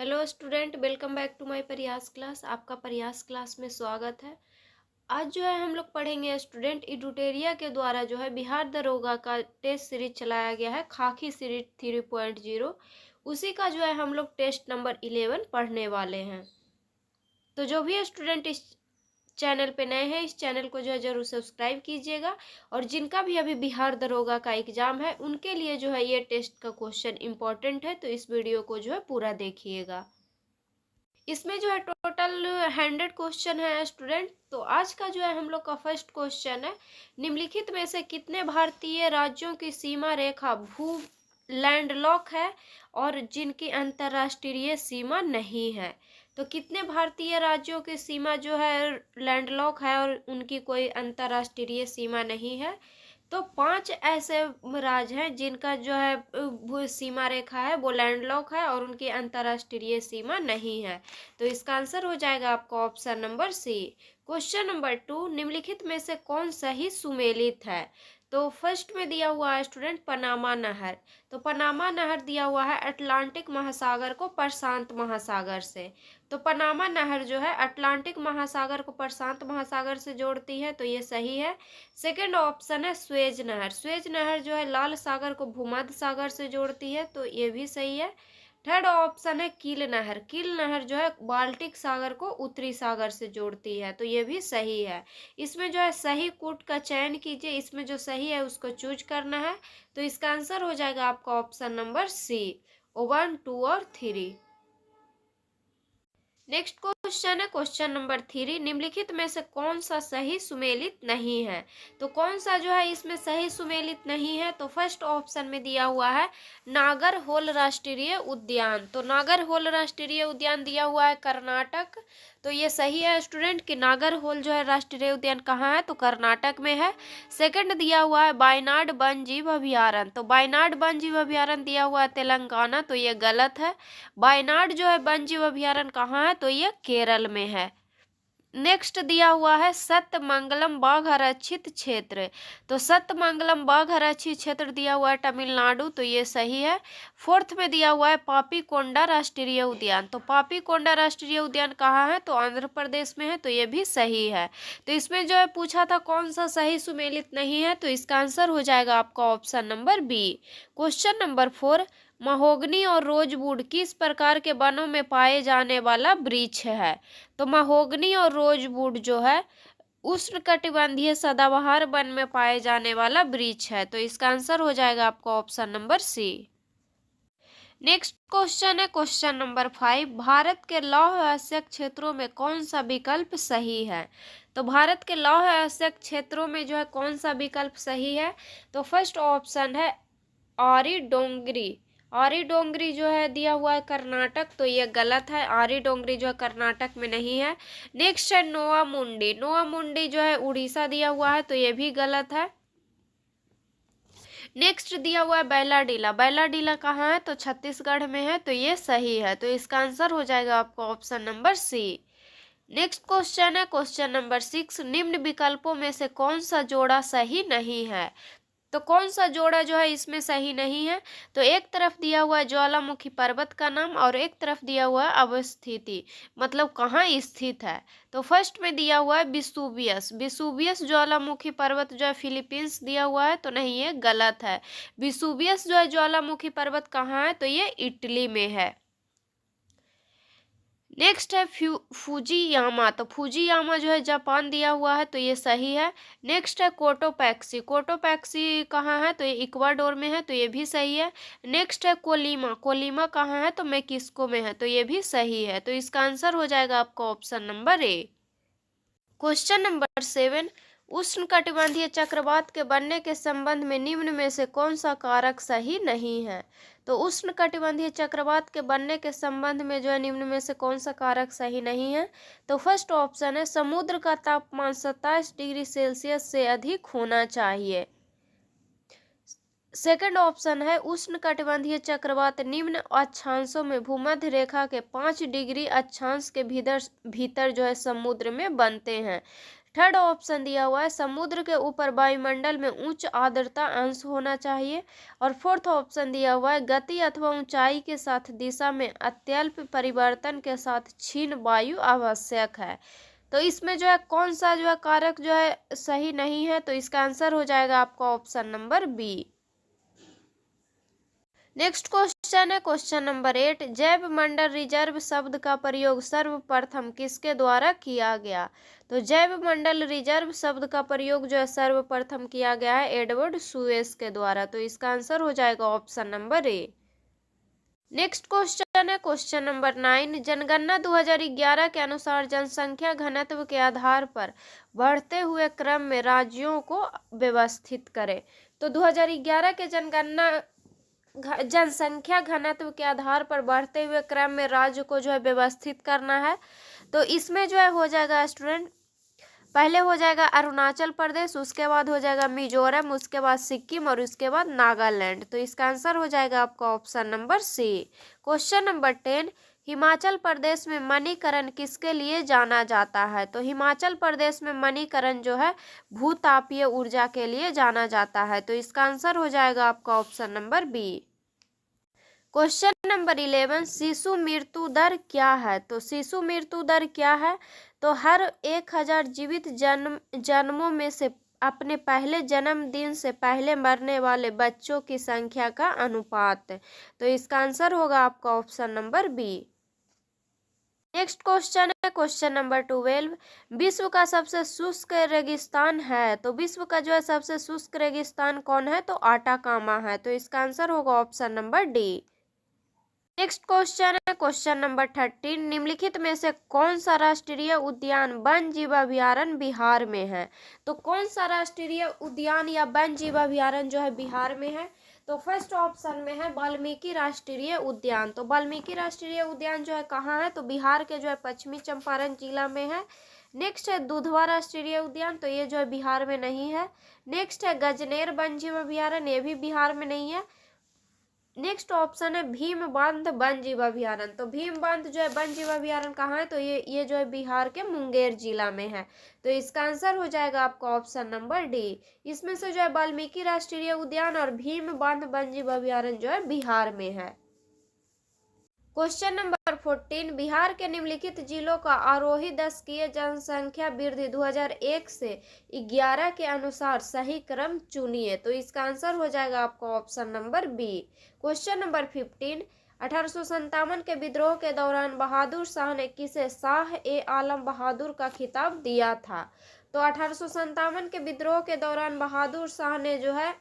Hello student, welcome back to my Prayas class. आपका Prayas class में स्वागत है। आज जो है हम लोग पढ़ेंगे स्टूडेंट इडुटेरिया के द्वारा जो है बिहार दरोगा का टेस्ट सीरीज चलाया गया है, खाकी सीरीज 3.0। उसी का जो है हम लोग टेस्ट नंबर 11 पढ़ने वाले हैं। तो जो भी स्टूडेंट इस चैनल पे नए हैं, इस चैनल को जो है जरूर सब्सक्राइब कीजिएगा। और जिनका भी अभी बिहार दरोगा का एग्जाम है उनके लिए जो है ये टेस्ट का क्वेश्चन इंपॉर्टेंट है, तो इस वीडियो को जो है पूरा देखिएगा। इसमें जो है टोटल 100 क्वेश्चन है स्टूडेंट। तो आज का जो है हम लोग का फर्स्ट क्वेश्चन है, निम्नलिखित में से कितने भारतीय राज्यों की सीमा रेखा भू लैंडलॉक है और जिनकी अंतर्राष्ट्रीय सीमा नहीं है। तो कितने भारतीय राज्यों की सीमा जो है लैंडलॉक है और उनकी कोई अंतर्राष्ट्रीय सीमा नहीं है। तो 5 ऐसे राज्य हैं जिनका जो है सीमा रेखा है वो लैंडलॉक है और उनकी अंतर्राष्ट्रीय सीमा नहीं है। तो इसका आंसर हो जाएगा आपका option number C. Question number 2, निम्नलिखित में से कौन सही सुमेलित है। तो फर्स्ट में दिया हुआ है स्टूडेंट पनामा नहर। तो पनामा नहर दिया हुआ है अटलांटिक महासागर को प्रशांत महासागर से। तो पनामा नहर जो है अटलांटिक महासागर को प्रशांत महासागर से जोड़ती है, तो ये सही है। सेकेंड ऑप्शन है स्वेज नहर। स्वेज नहर जो है लाल सागर को भूमध्य सागर से जोड़ती है, तो ये भी सही है। थर्ड ऑप्शन है कील नहर। कील नहर जो है बाल्टिक सागर को उत्तरी सागर से जोड़ती है, तो ये भी सही है। इसमें जो है सही कूट का चयन कीजिए, इसमें जो सही है उसको चूज करना है। तो इसका आंसर हो जाएगा आपका ऑप्शन नंबर सी, 1, 2 और 3। नेक्स्ट क्वेश्चन है क्वेश्चन नंबर 3, निम्नलिखित में से कौन सा सही सुमेलित नहीं है। तो कौन सा जो है इसमें सही सुमेलित नहीं है। तो फर्स्ट ऑप्शन में दिया हुआ है नागरहोल राष्ट्रीय उद्यान। तो नागरहोल राष्ट्रीय उद्यान दिया हुआ है कर्नाटक। तो ये सही है स्टूडेंट कि नागरहोल जो है राष्ट्रीय उद्यान कहाँ है, तो कर्नाटक में है। सेकंड दिया हुआ है वायनाड वन जीव अभ्यारण्य। तो वायनाड वन जीव अभ्यारण्य दिया हुआ है तेलंगाना, तो ये गलत है। वायनाड जो है वन जीव अभ्यारण्य कहाँ है, तो ये केरल में है। नेक्स्ट दिया हुआ है सतमंगलम बाघ आरक्षित क्षेत्र। तो सतमंगलम बाघ आरक्षित क्षेत्र दिया हुआ है तमिलनाडु, तो ये सही है। फोर्थ में दिया हुआ है पापीकोंडा राष्ट्रीय उद्यान। तो पापीकोंडा राष्ट्रीय उद्यान कहाँ है, तो आंध्र प्रदेश में है, तो ये भी सही है। तो इसमें जो है पूछा था कौन सा सही सुमेलित नहीं है, तो इसका आंसर हो जाएगा आपका option number B. Question number 4, mahogany और रोजवुड किस प्रकार के वनों में पाए जाने वाला वृक्ष है। तो महोगनी और रोजवुड जो है उष्णकटिबंधीय सदाबहार वन में पाए जाने वाला वृक्ष है, तो इसका आंसर हो जाएगा आपका option number C. Next question है क्वेश्चन नंबर 5, भारत के लौह आवश्यक क्षेत्रों में कौन सा विकल्प सही है। तो भारत के लौह आवश्यक क्षेत्रों में जो है कौन सा विकल्प सही है। तो फर्स्ट ऑप्शन है आरी डोंगरी। आरी डोंगरी जो है दिया हुआ है कर्नाटक, तो ये गलत है। आरी डोंगरी जो है कर्नाटक में नहीं है। नेक्स्ट है नोआ मुंडी। नोआ मुंडी जो है उड़ीसा दिया हुआ है, तो ये भी गलत है। नेक्स्ट दिया हुआ है बैलाडीला। बैलाडीला कहाँ है, तो छत्तीसगढ़ में है, तो ये सही है। तो इसका आंसर हो जाएगा आपका option number C. Next question है क्वेश्चन नंबर 6, निम्न विकल्पों में से कौन सा जोड़ा सही नहीं है। तो कौन सा जोड़ा जो है इसमें सही नहीं है। तो एक तरफ दिया हुआ है ज्वालामुखी पर्वत का नाम और एक तरफ दिया हुआ है अवस्थिति, मतलब कहाँ स्थित है। तो फर्स्ट में दिया हुआ है विसुवियस। विसुवियस ज्वालामुखी पर्वत जो है फिलीपींस दिया हुआ है, तो नहीं, ये गलत है। विसुवियस जो है ज्वालामुखी पर्वत कहाँ है, तो ये इटली में है। नेक्स्ट है फूजियामा। तो फूजियामा जो है जापान दिया हुआ है, तो ये सही है। नेक्स्ट है कोटोपैक्सी। कोटोपैक्सी कहाँ है, तो ये इक्वाडोर में है, तो ये भी सही है। नेक्स्ट है कोलिमा। कोलिमा कहाँ है, तो मेक्सिको में है, तो ये भी सही है। तो इसका आंसर हो जाएगा आपका option number A. Question number 7, उष्णकटिबंधीय चक्रवात के बनने के संबंध में निम्न में से कौन सा कारक सही नहीं है। तो उष्णकटिबंधीय चक्रवात के बनने के संबंध में जो है निम्न में से कौन सा कारक सही नहीं है। तो फर्स्ट ऑप्शन है समुद्र का तापमान 27 डिग्री सेल्सियस से अधिक होना चाहिए। सेकंड ऑप्शन है उष्णकटिबंधीय चक्रवात निम्न अक्षांशों में भूमध्य रेखा के 5 डिग्री अक्षांश के भीतर जो है समुद्र में बनते हैं। थर्ड ऑप्शन दिया हुआ है समुद्र के ऊपर वायुमंडल में उच्च आर्द्रता अंश होना चाहिए। और फोर्थ ऑप्शन दिया हुआ है गति अथवा ऊंचाई के साथ दिशा में अत्यल्प परिवर्तन के साथ क्षीण वायु आवश्यक है। तो इसमें जो है कौन सा जो है कारक जो है सही नहीं है, तो इसका आंसर हो जाएगा आपका option number B. Next question है क्वेश्चन नंबर 8, जैव मंडल रिजर्व शब्द का प्रयोग सर्वप्रथम किसके द्वारा किया गया। तो जैव मंडल रिजर्व शब्द का प्रयोग जो है सर्वप्रथम किया गया है एडवर्ड सुएस के द्वारा। तो इसका आंसर हो जाएगा ऑप्शन नंबर ए। नेक्स्ट क्वेश्चन है क्वेश्चन नंबर 9, जनगणना 2011 के अनुसार जनसंख्या घनत्व के आधार पर बढ़ते हुए क्रम में राज्यों को व्यवस्थित करें। तो 2011 के जनगणना जनसंख्या घनत्व के आधार पर बढ़ते हुए क्रम में राज्य को जो है व्यवस्थित करना है। तो इसमें जो है हो जाएगा स्टूडेंट, पहले हो जाएगा अरुणाचल प्रदेश, उसके बाद हो जाएगा मिजोरम, उसके बाद सिक्किम और उसके बाद नागालैंड। तो इसका आंसर हो जाएगा आपका option number C. Question number 10, Himachal Pradesh में मणिकरण किसके लिए जाना जाता है। तो हिमाचल प्रदेश में मणिकरण जो है भूतापीय ऊर्जा के लिए जाना जाता है। तो इसका आंसर हो जाएगा आपका option number B. Question number 11, शिशु मृत्यु दर क्या है। तो शिशु मृत्यु दर क्या है, तो हर 1000 जीवित जन्मों में से अपने पहले जन्मदिन से पहले मरने वाले बच्चों की संख्या का अनुपात। तो इसका आंसर होगा आपका option number B. Next question है क्वेश्चन नंबर 12, विश्व का सबसे शुष्क रेगिस्तान है। तो विश्व का जो है सबसे शुष्क रेगिस्तान कौन है, तो आटाकामा है। तो इसका आंसर होगा option number D. Next question है क्वेश्चन नंबर 13, निम्नलिखित में से कौन सा राष्ट्रीय उद्यान वन जीव अभयारण्य बिहार में है। तो कौन सा राष्ट्रीय उद्यान या वन जीव अभयारण्य जो है बिहार में है। तो फर्स्ट ऑप्शन में है वाल्मीकि राष्ट्रीय उद्यान। तो वाल्मीकि राष्ट्रीय उद्यान जो है कहाँ है, तो बिहार के जो है पश्चिमी चंपारण जिला में है। नेक्स्ट है दुधवा राष्ट्रीय उद्यान, तो ये जो है बिहार में नहीं है। नेक्स्ट है गजनेर वन जीव अभयारण्य, ये भी बिहार में नहीं है। नेक्स्ट ऑप्शन है भीम बांध वन जीव अभयारण्य। तो भीम बांध जो है वन जीव अभयारण्य कहाँ है, तो ये जो है बिहार के मुंगेर जिला में है। तो इसका आंसर हो जाएगा आपका ऑप्शन नंबर डी। इसमें से जो है वाल्मीकि राष्ट्रीय उद्यान और भीम बांध वन जीव अभयारण्य जो है बिहार में है। क्वेश्चन नंबर 14, बिहार के निम्नलिखित जिलों का आरोही दशकीय जनसंख्या वृद्धि 2001 से 11 के अनुसार सही क्रम चुनिए। तो इसका आंसर हो जाएगा आपका option number B. Question number 15, 1857 के विद्रोह के दौरान बहादुर शाह ने किसे शाह ए आलम बहादुर का खिताब दिया था। तो 1857 के विद्रोह के दौरान बहादुर शाह ने जो है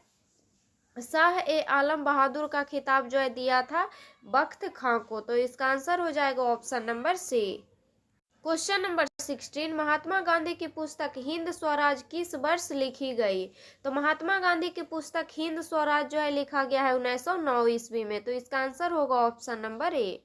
शाह ए आलम बहादुर का खिताब जो है दिया था बख्त खां को। तो इसका आंसर हो जाएगा option number C. Question number 16, Mahatma Gandhi की पुस्तक हिंद स्वराज किस वर्ष लिखी गई। तो महात्मा गांधी की पुस्तक हिंद स्वराज जो है लिखा गया है 1909 ईस्वी में। तो इसका आंसर होगा option number A.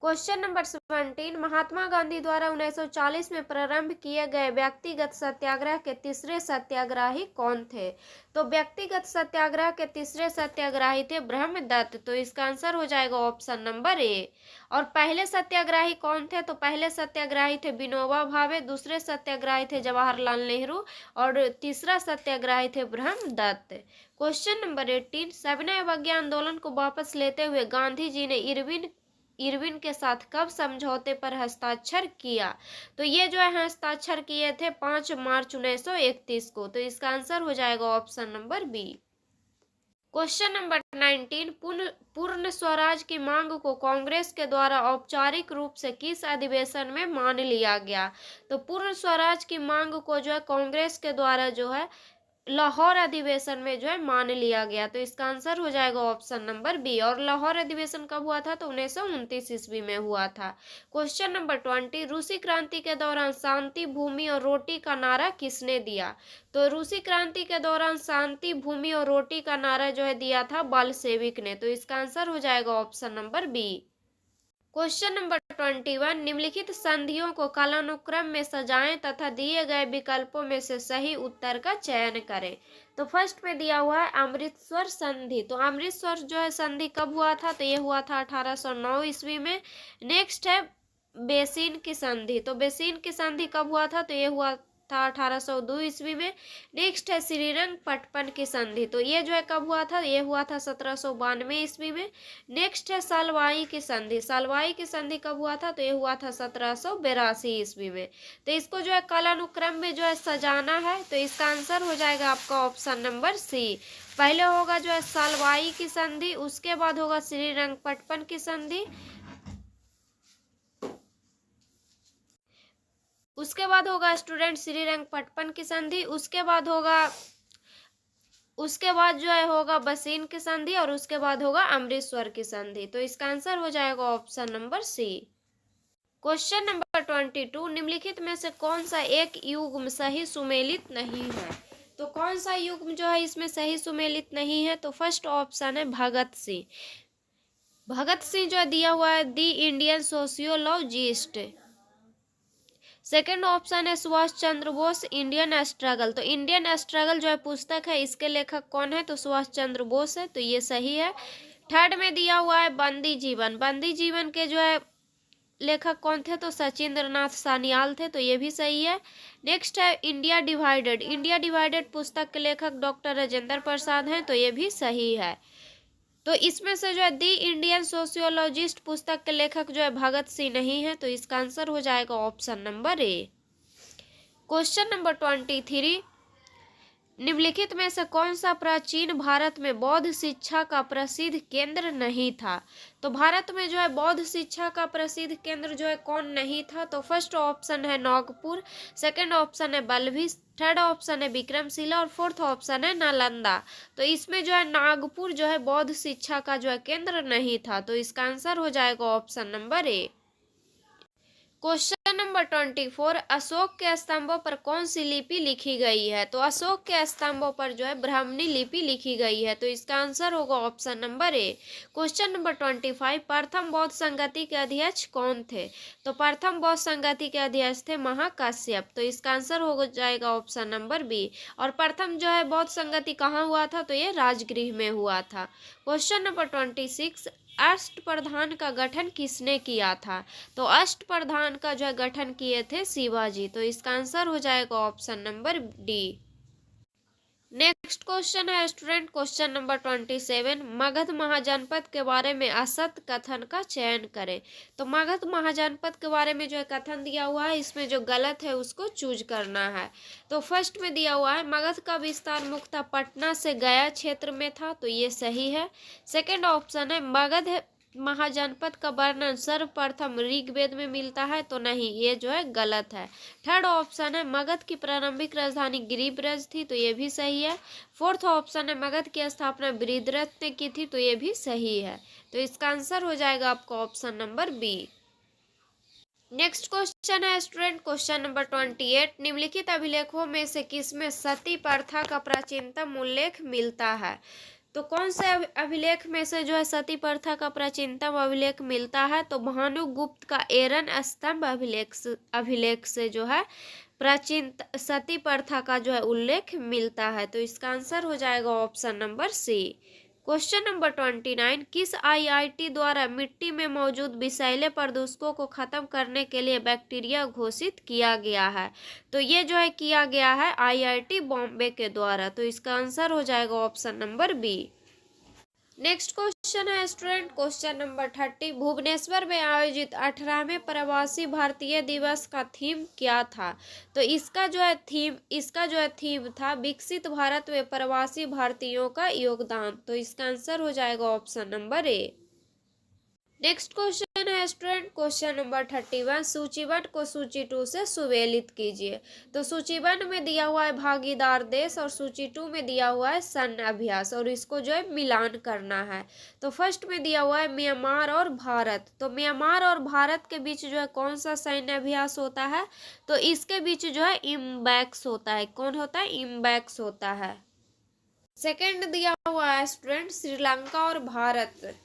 Question number 17, Mahatma Gandhi द्वारा 1940 में प्रारंभ किए गए व्यक्तिगत सत्याग्रह के तीसरे सत्याग्रही कौन थे। तो व्यक्तिगत सत्याग्रह के तीसरे सत्याग्रही थे ब्रह्मदत्त। तो इसका आंसर हो जाएगा ऑप्शन नंबर ए। और पहले सत्याग्रही कौन थे, तो पहले सत्याग्रही थे विनोबा भावे, दूसरे सत्याग्रही थे जवाहरलाल नेहरू और तीसरा सत्याग्रही थे ब्रह्मदत्त। क्वेश्चन नंबर 18, सविनय अवज्ञा आंदोलन को वापस लेते हुए गांधी जी ने इरविन के साथ कब समझौते पर हस्ताक्षर किया। तो ये जो है हस्ताक्षर किए थे 5 मार्च 1931 को। तो इसका आंसर हो जाएगा option number B. Question number 19, Purna Swaraj की मांग को कांग्रेस के द्वारा औपचारिक रूप से किस अधिवेशन में मान लिया गया। तो पूर्ण स्वराज की मांग को जो है कांग्रेस के द्वारा जो है लाहौर अधिवेशन में जो है मान लिया गया। तो इसका आंसर हो जाएगा ऑप्शन नंबर बी। और लाहौर अधिवेशन कब हुआ था, तो 1929 ईस्वी में हुआ था। क्वेश्चन नंबर 20, रूसी क्रांति के दौरान शांति भूमि और रोटी का नारा किसने दिया। तो रूसी क्रांति के दौरान शांति भूमि और रोटी का नारा जो है दिया था बालसेविक ने। तो इसका आंसर हो जाएगा option number B. Question number 21, निम्नलिखित संधियों को कालानुक्रम में सजाएं तथा दिए गए विकल्पों में से सही उत्तर का चयन करें। तो फर्स्ट में दिया हुआ है अमृतसर संधि। तो अमृतसर जो है संधि कब हुआ था, तो ये हुआ था 1809 ईस्वी में। नेक्स्ट है बेसिन की संधि। तो बेसिन की संधि कब हुआ था, तो ये हुआ था 1802 ईस्वी में। नेक्स्ट है श्रीरंगपट्टन की संधि, तो ये जो है कब हुआ था, ये हुआ था 1792 ईस्वी में। नेक्स्ट है सालवाई की संधि, सालवाई की संधि कब हुआ था, तो ये हुआ था 1782 ईस्वी में। तो इसको जो है कालानुक्रम में जो है सजाना है, तो इसका आंसर हो जाएगा आपका ऑप्शन नंबर सी। पहले होगा जो है सालवाई की संधि, उसके बाद होगा श्रीरंगपट्टन की संधि, उसके बाद होगा स्टूडेंट श्रीरंगपट्टन की संधि, उसके बाद जो है होगा बसीन की संधि, और उसके बाद होगा अमृतसर की संधि। तो इसका आंसर हो जाएगा option number C. Question number 22, निम्नलिखित में से कौन सा एक युग्म सही सुमेलित नहीं है। तो कौन सा युग्म जो है इसमें सही सुमेलित नहीं है, तो फर्स्ट ऑप्शन है भगत सिंह। भगत सिंह जो दिया हुआ है दी इंडियन सोशियोलॉजिस्ट। सेकेंड ऑप्शन है सुभाष चंद्र बोस इंडियन स्ट्रगल। तो इंडियन स्ट्रगल जो है पुस्तक है, इसके लेखक कौन है, तो सुभाष चंद्र बोस है, तो ये सही है। थर्ड में दिया हुआ है बंदी जीवन, बंदी जीवन के जो है लेखक कौन थे, तो सचिंद्र नाथ सान्याल थे, तो ये भी सही है। नेक्स्ट है इंडिया डिवाइडेड, इंडिया डिवाइडेड पुस्तक के लेखक डॉक्टर राजेंद्र प्रसाद हैं, तो ये भी सही है। तो इसमें से जो है दी इंडियन सोशियोलॉजिस्ट पुस्तक के लेखक जो है भगत सिंह नहीं है, तो इसका आंसर हो जाएगा option number A. Question number 23, निम्नलिखित में से कौन सा प्राचीन भारत में बौद्ध शिक्षा का प्रसिद्ध केंद्र नहीं था। तो भारत में जो है बौद्ध शिक्षा का प्रसिद्ध केंद्र जो है कौन नहीं था, तो फर्स्ट ऑप्शन है नागपुर, सेकंड ऑप्शन है बल्लभी, थर्ड ऑप्शन है विक्रमशिला, और फोर्थ ऑप्शन है नालंदा। तो इसमें जो है नागपुर जो है बौद्ध शिक्षा का जो है केंद्र नहीं था, तो इसका आंसर हो जाएगा option number A. Question number 24, Ashok के स्तंभों पर कौन सी लिपि लिखी गई है। तो अशोक के स्तंभों पर जो है ब्राह्मणी लिपि लिखी गई है, तो इसका आंसर होगा option number A. Question number 25, प्रथम बौद्ध संगति के अध्यक्ष कौन थे। तो प्रथम बौद्ध संगति के अध्यक्ष थे महाकाश्यप, तो इसका आंसर हो जाएगा ऑप्शन नंबर बी। और प्रथम जो है बौद्ध संगति कहाँ हुआ था, तो ये राजगृह में हुआ था। क्वेश्चन नंबर 26, अष्टप्रधान का गठन किसने किया था। तो अष्टप्रधान का जो गठन किए थे शिवाजी, तो इसका आंसर हो जाएगा option number D. Next question है स्टूडेंट क्वेश्चन नंबर 27, मगध महाजनपद के बारे में असत कथन का चयन करें। तो मगध महाजनपद के बारे में जो है कथन दिया हुआ है, इसमें जो गलत है उसको चूज करना है। तो फर्स्ट में दिया हुआ है मगध का विस्तार मुख्यतः पटना से गया क्षेत्र में था, तो ये सही है। सेकेंड ऑप्शन है मगध महाजनपद का वर्णन सर्वप्रथम ऋग्वेद में मिलता है, तो नहीं, ये जो है गलत है। थर्ड ऑप्शन है मगध की प्रारंभिक राजधानी गिरिब्रज थी, तो ये भी सही है। फोर्थ ऑप्शन है मगध की स्थापना बृहद्रथ ने की थी, तो ये भी सही है। तो इसका आंसर हो जाएगा आपका option number B. Next question है स्टूडेंट क्वेश्चन नंबर 28, निम्नलिखित अभिलेखों में से किसमें सती प्रथा का प्राचीनतम उल्लेख मिलता है। तो कौन से अभिलेख में से जो है सती प्रथा का प्राचीनतम अभिलेख मिलता है। तो भानुगुप्त का एरन स्तंभ अभिलेख से जो है प्राचीन सती प्रथा का जो है उल्लेख मिलता है, तो इसका आंसर हो जाएगा option number C. Question number 29, किस आईआईटी द्वारा मिट्टी में मौजूद विषैले प्रदूषकों को खत्म करने के लिए बैक्टीरिया घोषित किया गया है। तो ये जो है किया गया है आईआईटी बॉम्बे के द्वारा, तो इसका आंसर हो जाएगा option number B. Next question है स्टूडेंट क्वेश्चन नंबर 30, भुवनेश्वर में आयोजित 18वें प्रवासी भारतीय दिवस का थीम क्या था। तो इसका जो है थीम था विकसित भारत में प्रवासी भारतीयों का योगदान, तो इसका आंसर हो जाएगा ऑप्शन नंबर ए। नेक्स्ट क्वेश्चन है स्टूडेंट क्वेश्चन नंबर 31, सूचीबद्ध को सूची 2 से सुमेलित कीजिए। तो सूचीबद्ध में दिया हुआ है भागीदार देश, और सूची 2 में दिया हुआ है सैन्य अभ्यास, और इसको जो है मिलान करना है। तो फर्स्ट में दिया हुआ है म्यांमार और भारत। तो म्यांमार और भारत के बीच जो है कौन सा सैन्य अभ्यास होता है। तो इसके बीच जो है इम्बैक्स होता है। कौन होता है, इम्बैक्स होता है। सेकेंड दिया हुआ है स्टूडेंट श्रीलंका और भारत।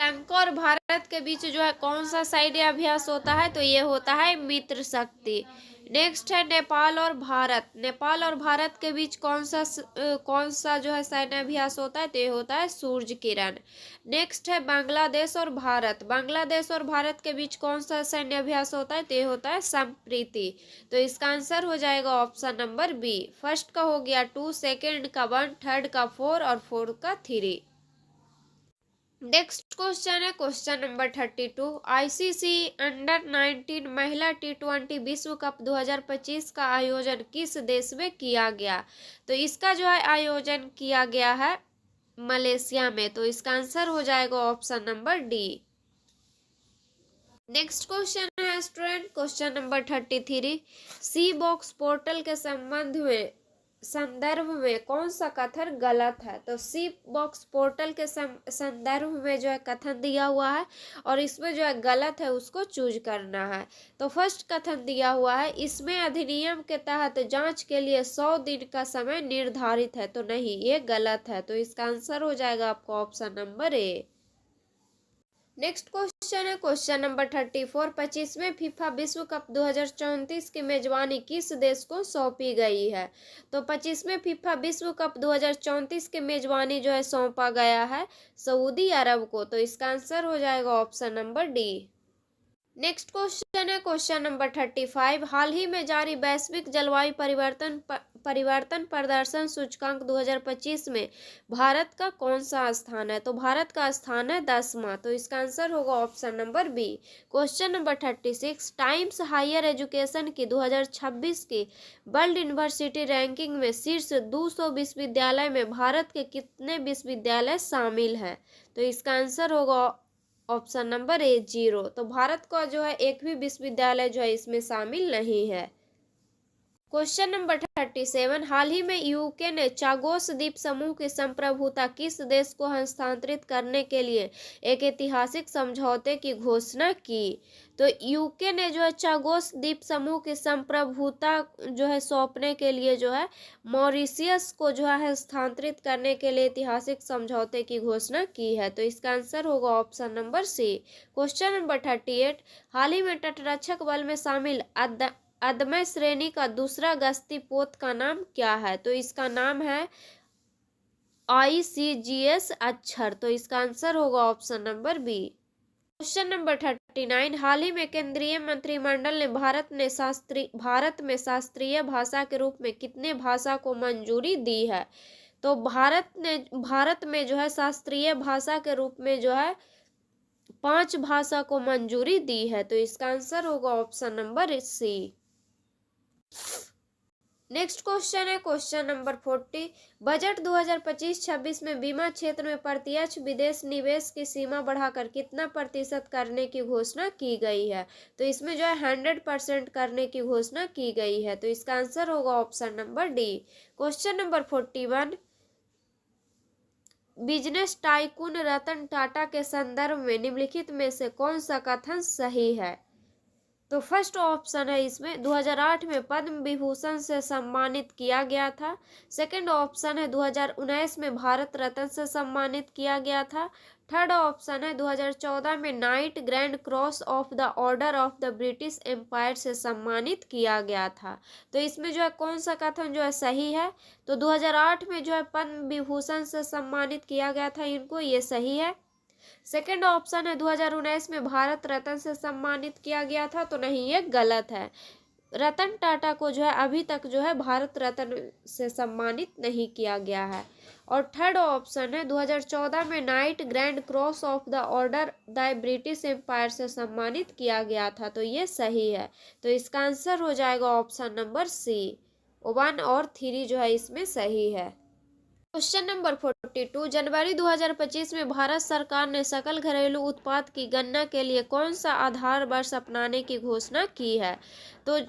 श्रीलंका और भारत के बीच जो है कौन सा सैन्य अभ्यास होता है। तो ये होता है मित्र शक्ति। नेक्स्ट है नेपाल और भारत। नेपाल और भारत के बीच कौन सा जो है सैन्य अभ्यास होता है, तो ये होता है सूर्य किरण। नेक्स्ट है बांग्लादेश और भारत। बांग्लादेश और भारत के बीच कौन सा सैन्य अभ्यास होता है, तो ये होता है संप्रीति। तो इसका आंसर हो जाएगा ऑप्शन नंबर बी। फर्स्ट का हो गया 2, सेकेंड का 1, थर्ड का 4 और फोर्थ का 3। नेक्स्ट क्वेश्चन है क्वेश्चन नंबर 32। आईसीसी अंडर-19 महिला T20 विश्व कप 2025 का आयोजन किस देश में किया गया, तो इसका जो है आयोजन किया गया है मलेशिया में। तो इसका आंसर हो जाएगा option number D. Next question है स्टूडेंट क्वेश्चन नंबर 33। सी बॉक्स पोर्टल के संदर्भ में कौन सा कथन गलत है, तो सी बॉक्स पोर्टल के संदर्भ में जो है कथन दिया हुआ है और इसमें जो है गलत है उसको चूज करना है। तो फर्स्ट कथन दिया हुआ है, इसमें अधिनियम के तहत जांच के लिए 100 दिन का समय निर्धारित है। तो नहीं, ये गलत है। तो इसका आंसर हो जाएगा आपका ऑप्शन नंबर ए। नेक्स्ट क्वेश्चन है क्वेश्चन नंबर 34। 25वें फीफा विश्व कप 2034 की मेजबानी किस देश को सौंपी गई है, तो 25वें फीफा विश्व कप 2034 की मेजबानी जो है सौंपा गया है सऊदी अरब को। तो इसका आंसर हो जाएगा option number D. Next question है क्वेश्चन नंबर 35। हाल ही में जारी वैश्विक जलवायु परिवर्तन प्रदर्शन सूचकांक 2025 में भारत का कौन सा स्थान है, तो भारत का स्थान है 10वां। तो इसका आंसर होगा option number B. Question number 36। Times Higher Education की 2026 की वर्ल्ड यूनिवर्सिटी रैंकिंग में शीर्ष 200 विश्वविद्यालय में भारत के कितने विश्वविद्यालय शामिल हैं, तो इसका आंसर होगा ऑप्शन नंबर ए 0। तो भारत का जो है एक भी विश्वविद्यालय जो है इसमें शामिल नहीं है। Question number 37। हाल ही में यूके ने चागोस द्वीप समूह की संप्रभुता किस देश को हस्तांतरित करने के लिए एक ऐतिहासिक समझौते की घोषणा की, तो यूके ने जो है चागोस द्वीप समूह की संप्रभुता जो है सौंपने के लिए जो है मॉरिशियस को जो है हस्तांतरित करने के लिए ऐतिहासिक समझौते की घोषणा की है। तो इसका आंसर होगा option number C. Question number 38। हाल ही में तटरक्षक बल में शामिल अदम्य श्रेणी का दूसरा गश्ती पोत का नाम क्या है, तो इसका नाम है ICGS अक्षर। तो इसका आंसर होगा option number B. Question number 39। हाल ही में केंद्रीय मंत्रिमंडल ने भारत में शास्त्रीय भाषा के रूप में कितने भाषा को मंजूरी दी है, तो भारत में जो है शास्त्रीय भाषा के रूप में जो है 5 भाषा को मंजूरी दी है। तो इसका आंसर होगा option number C. Next question है क्वेश्चन नंबर 40। बजट 2025-26 में बीमा क्षेत्र में प्रत्यक्ष विदेश निवेश की सीमा बढ़ाकर कितना प्रतिशत करने की घोषणा की गई है, तो इसमें जो है 100% करने की घोषणा की गई है। तो इसका आंसर होगा option number D. Question number 41। Business tycoon Ratan Tata के संदर्भ में निम्नलिखित में से कौन सा कथन सही है, तो फर्स्ट ऑप्शन है इसमें 2008 में पद्म विभूषण से सम्मानित किया गया था। सेकंड ऑप्शन है 2019 में भारत रत्न से सम्मानित किया गया था। थर्ड ऑप्शन है 2014 में Knight Grand Cross of the Order of the British Empire से सम्मानित किया गया था। तो इसमें जो है कौन सा कथन जो है सही है, तो 2008 में जो है पद्म विभूषण से सम्मानित किया गया था इनको, ये सही है। सेकेंड ऑप्शन है 2019 में भारत रत्न से सम्मानित किया गया था, तो नहीं, ये गलत है। रतन टाटा को जो है अभी तक जो है भारत रत्न से सम्मानित नहीं किया गया है। और थर्ड ऑप्शन है 2014 में Knight Grand Cross of the Order the British Empire से सम्मानित किया गया था, तो ये सही है। तो इसका आंसर हो जाएगा ऑप्शन नंबर सी। 1 और 3 जो है इसमें सही है। Question number 42। जनवरी 2025 में भारत सरकार ने सकल घरेलू उत्पाद की गणना के लिए कौन सा आधार वर्ष अपनाने की घोषणा की है, तो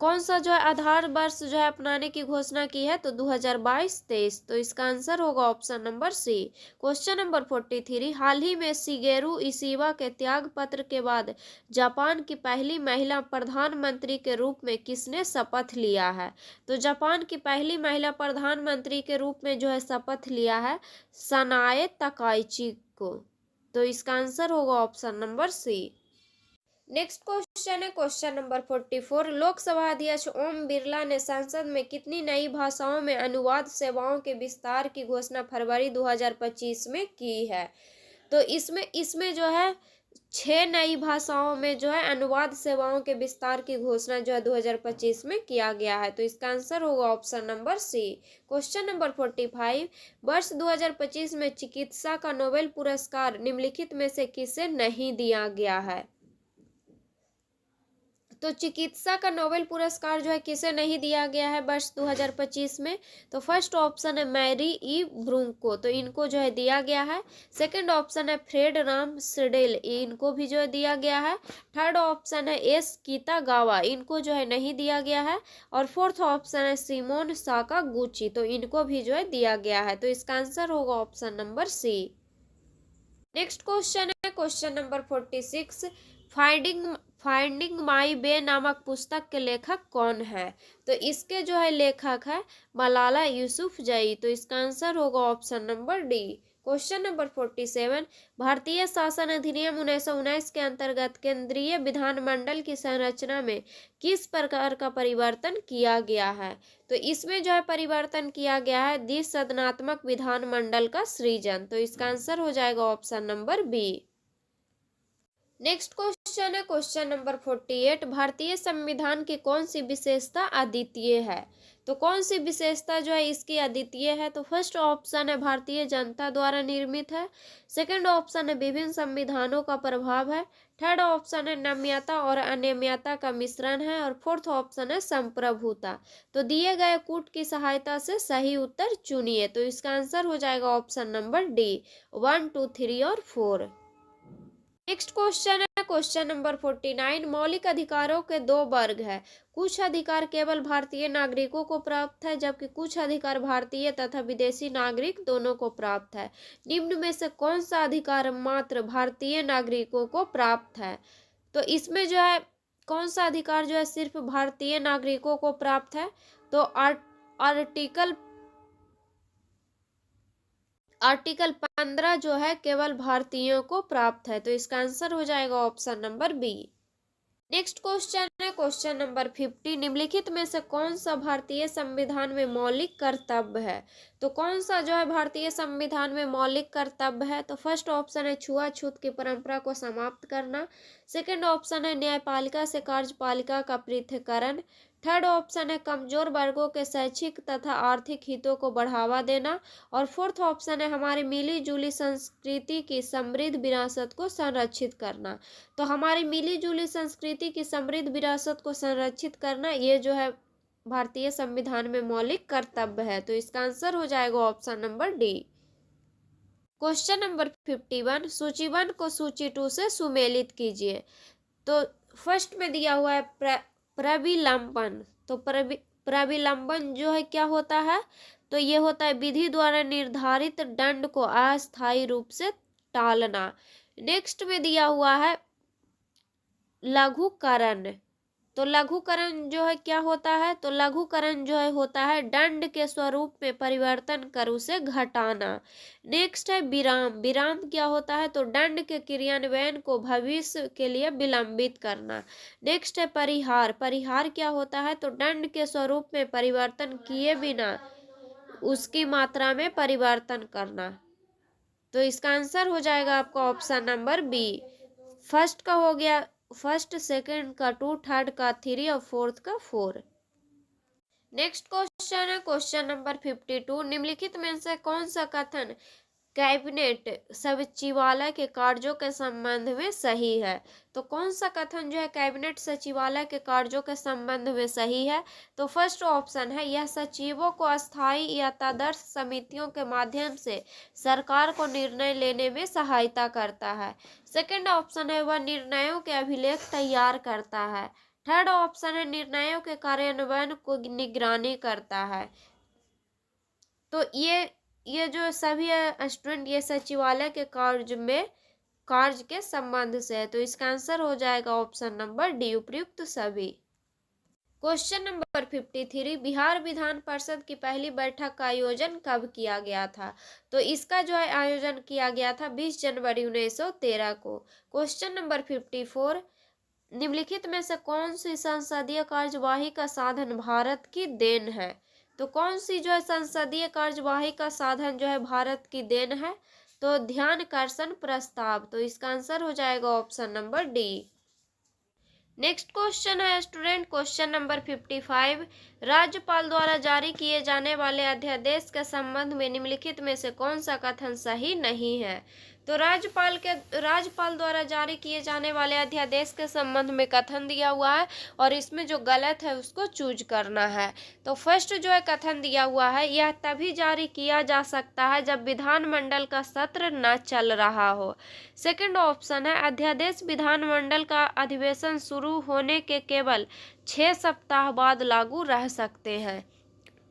कौन सा जो है आधार वर्ष जो है अपनाने की घोषणा की है, तो 2022-23। तो इसका आंसर होगा option number C. Question number 43। हाल ही में शिगेरू इशिबा के त्याग पत्र के बाद जापान की पहली महिला प्रधानमंत्री के रूप में किसने शपथ लिया है, तो जापान की पहली महिला प्रधानमंत्री के रूप में जो है शपथ लिया है सनाए तकाइची को। तो इसका आंसर होगा option number C. Next question है क्वेश्चन नंबर 44। लोकसभा अध्यक्ष ओम बिरला ने संसद में कितनी नई भाषाओं में अनुवाद सेवाओं के विस्तार की घोषणा फरवरी 2025 में की है? तो इसमें जो है 6 नई भाषाओं में जो है अनुवाद सेवाओं के विस्तार की घोषणा जो है 2025 में किया गया है। तो इसका आंसर होगा option number C. Question number 45। वर्ष 2025 में चिकित्सा का नोबेल पुरस्कार निम्नलिखित में से किसे नहीं दिया गया है? तो चिकित्सा का नोबेल पुरस्कार जो है किसे नहीं दिया गया है वर्ष 2025 में? तो फर्स्ट ऑप्शन है मैरी ई ब्रूंको, तो इनको जो है दिया गया है। सेकंड ऑप्शन है फ्रेड राम सिडेल, इनको भी जो है दिया गया है। थर्ड ऑप्शन है एस कीतागावा, इनको जो है नहीं दिया गया है। और फोर्थ ऑप्शन है सिमोन साकागुची, तो इनको भी जो है दिया गया है। तो इसका आंसर होगा option number C. Next question है question number 46। Finding My Way नामक पुस्तक के लेखक कौन है? तो इसके जो है लेखक है मलाला यूसुफजई, तो इसका आंसर होगा option number D. Question number 47। भारतीय शासन अधिनियम 1919 के अंतर्गत केंद्रीय विधानमंडल की संरचना में किस प्रकार का परिवर्तन किया गया है? तो इसमें जो है परिवर्तन किया गया है द्विसदनात्मक विधानमंडल का सृजन, तो इसका आंसर हो जाएगा option number B. Next question है क्वेश्चन नंबर 48। भारतीय संविधान की कौन सी विशेषता अद्वितीय है? तो कौन सी विशेषता जो है इसकी अद्वितीय है? तो फर्स्ट ऑप्शन है भारतीय जनता द्वारा निर्मित है। सेकंड ऑप्शन है विभिन्न संविधानों का प्रभाव है। थर्ड ऑप्शन है नम्यता और अनियमितता का मिश्रण है। और फोर्थ ऑप्शन है संप्रभुता। तो दिए गए कूट की सहायता से सही उत्तर चुनिए, तो इसका आंसर हो जाएगा ऑप्शन नंबर डी 1, 2, 3 और 4। नेक्स्ट क्वेश्चन है क्वेश्चन नंबर 49। मौलिक अधिकारों के दो वर्ग है। कुछ अधिकार केवल भारतीय नागरिकों को प्राप्त है जबकि कुछ अधिकार भारतीय तथा विदेशी नागरिक दोनों को प्राप्त है। निम्न में से कौन सा अधिकार मात्र भारतीय नागरिकों को प्राप्त है? तो इसमें जो है कौन सा अधिकार जो है सिर्फ भारतीय नागरिकों को प्राप्त है? तो आर्टिकल 15 जो है केवल भारतीयों को प्राप्त है, तो इसका आंसर हो जाएगा option number B. Next question है क्वेश्चन नंबर 50। निम्नलिखित में से कौन सा भारतीय संविधान में मौलिक कर्तव्य है? तो कौन सा जो है भारतीय संविधान में मौलिक कर्तव्य है? तो फर्स्ट ऑप्शन है छुआछूत की परंपरा को समाप्त करना। सेकंड ऑप्शन है न्यायपालिका से कार्यपालिका का पृथक्करण। थर्ड ऑप्शन है कमजोर वर्गों के शैक्षिक तथा आर्थिक हितों को बढ़ावा देना। और फोर्थ ऑप्शन है हमारी मिली जुली संस्कृति की समृद्ध विरासत को संरक्षित करना। तो हमारी मिली जुली संस्कृति की समृद्ध विरासत को संरक्षित करना ये जो है भारतीय संविधान में मौलिक कर्तव्य है, तो इसका आंसर हो जाएगा option number D. Question number 51। सूची 1 को सूची 2 से सुमेलित कीजिए। तो फर्स्ट में दिया हुआ है प्रविलंबन। तो प्रविलंबन जो है क्या होता है? तो ये होता है विधि द्वारा निर्धारित दंड को अस्थायी रूप से टालना। नेक्स्ट में दिया हुआ है लघुकरण। तो लघुकरण जो है क्या होता है? तो लघुकरण जो है होता है दंड के स्वरूप में परिवर्तन कर उसे घटाना। नेक्स्ट है विराम। विराम क्या होता है? तो दंड के क्रियान्वयन को भविष्य के लिए विलंबित करना। नेक्स्ट है परिहार। परिहार क्या होता है? तो दंड के स्वरूप में परिवर्तन किए बिना उसकी मात्रा में परिवर्तन करना। तो इसका आंसर हो जाएगा आपका ऑप्शन नंबर बी। फर्स्ट का हो गया फर्स्ट, सेकंड का 2, थर्ड का 3 और फोर्थ का 4। नेक्स्ट क्वेश्चन है क्वेश्चन नंबर 52। निम्नलिखित में से कौन सा कथन कैबिनेट सचिवालय के कार्यों के संबंध में सही है? तो कौन सा कथन जो है कैबिनेट सचिवालय के कार्यों के संबंध में सही है? तो फर्स्ट ऑप्शन है यह सचिवों को अस्थायी या तदर्थ समितियों के माध्यम से सरकार को निर्णय लेने में सहायता करता है। सेकंड ऑप्शन है वह निर्णयों के अभिलेख तैयार करता है। थर्ड ऑप्शन है निर्णयों के कार्यान्वयन को निगरानी करता है। तो ये जो सभी स्टूडेंट ये सचिवालय के कार्य के संबंध से है, तो इसका आंसर हो जाएगा ऑप्शन नंबर डी उपयुक्त सभी। Question number 53। बिहार विधान परिषद की पहली बैठक का आयोजन कब किया गया था? तो इसका जो है आयोजन किया गया था 20 जनवरी 1913 को। Question number 54। निम्नलिखित में से कौन सी संसदीय कार्यवाही का साधन भारत की देन है? तो कौन सी जो है संसदीय कार्यवाही का साधन जो है भारत की देन है? तो ध्यानाकर्षण प्रस्ताव। तो इसका आंसर हो जाएगा option number D. Next question है स्टूडेंट, क्वेश्चन नंबर 55। राज्यपाल द्वारा जारी किए जाने वाले अध्यादेश के संबंध में निम्नलिखित में से कौन सा कथन सही नहीं है? तो राज्यपाल द्वारा जारी किए जाने वाले अध्यादेश के संबंध में कथन दिया हुआ है और इसमें जो गलत है उसको चूज करना है। तो फर्स्ट जो है कथन दिया हुआ है, यह तभी जारी किया जा सकता है जब विधानमंडल का सत्र न चल रहा हो। सेकंड ऑप्शन है, अध्यादेश विधानमंडल का अधिवेशन शुरू होने के केवल 6 सप्ताह बाद लागू रह सकते हैं।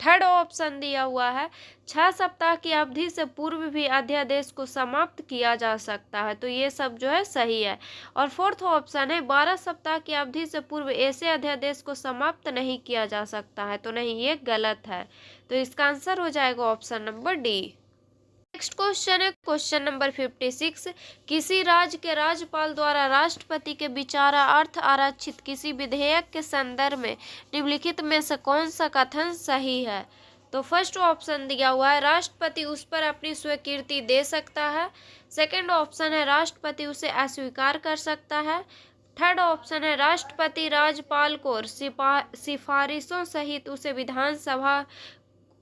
थर्ड ऑप्शन दिया हुआ है, 6 सप्ताह की अवधि से पूर्व भी अध्यादेश को समाप्त किया जा सकता है। तो ये सब जो है सही है। और फोर्थ ऑप्शन है, 12 सप्ताह की अवधि से पूर्व ऐसे अध्यादेश को समाप्त नहीं किया जा सकता है। तो नहीं, ये गलत है। तो इसका आंसर हो जाएगा option number D. Next question है क्वेश्चन नंबर 56। किसी राज्य के राज्यपाल द्वारा राष्ट्रपति के विचारार्थ आरक्षित किसी विधेयक के संदर्भ में निम्नलिखित में से कौन सा कथन सही है? तो फर्स्ट ऑप्शन दिया हुआ है, राष्ट्रपति उस पर अपनी स्वीकृति दे सकता है। सेकंड ऑप्शन है, राष्ट्रपति उसे अस्वीकार कर सकता है। थर्ड ऑप्शन है, राष्ट्रपति राज्यपाल को सिफारिशों सहित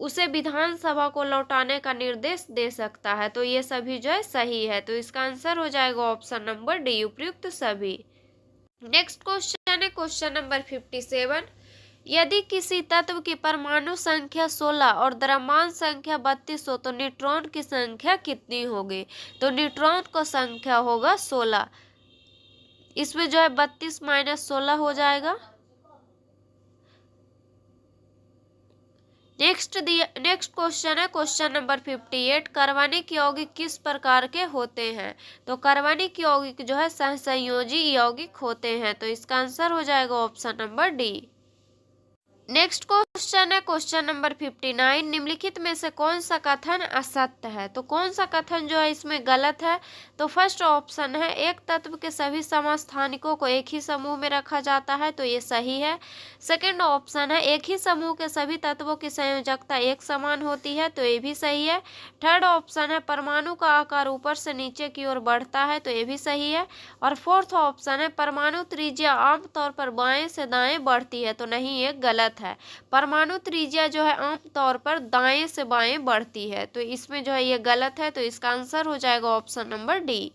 उसे विधानसभा को लौटाने का निर्देश दे सकता है। तो ये सभी जो है सही है। तो इसका आंसर हो जाएगा ऑप्शन नंबर डी, उपयुक्त सभी। नेक्स्ट क्वेश्चन है क्वेश्चन नंबर 57। यदि किसी तत्व की परमाणु संख्या 16 और द्रव्यमान संख्या 32 हो तो न्यूट्रॉन की संख्या कितनी होगी? तो न्यूट्रॉन को संख्या होगा 16। इसमें जो है 32 माइनस 16 हो जाएगा। नेक्स्ट क्वेश्चन है क्वेश्चन नंबर 58। कार्बनिक यौगिक किस प्रकार के होते हैं? तो कार्बनिक यौगिक जो है सहसंयोजी यौगिक होते हैं। तो इसका आंसर हो जाएगा option number D. Next question है क्वेश्चन नंबर 59। निम्नलिखित में से कौन सा कथन असत्य है? तो कौन सा कथन जो है इसमें गलत है? तो फर्स्ट ऑप्शन है, एक तत्व के सभी समस्थानिकों को एक ही समूह में रखा जाता है। तो ये सही है। सेकंड ऑप्शन है, एक ही समूह के सभी तत्वों की संयोजकता एक समान होती है। तो ये भी सही है। थर्ड ऑप्शन है, परमाणु का आकार ऊपर से नीचे की ओर बढ़ता है। तो ये भी सही है। और फोर्थ ऑप्शन है, परमाणु त्रिज्या आमतौर पर बाएं से दाएं बढ़ती है। तो नहीं, ये गलत है। परमाणु त्रिज्या जो है आमतौर पर दाएं से बाएं बढ़ती है। तो इसमें जो है ये गलत है। तो इसका आंसर हो जाएगा option number D.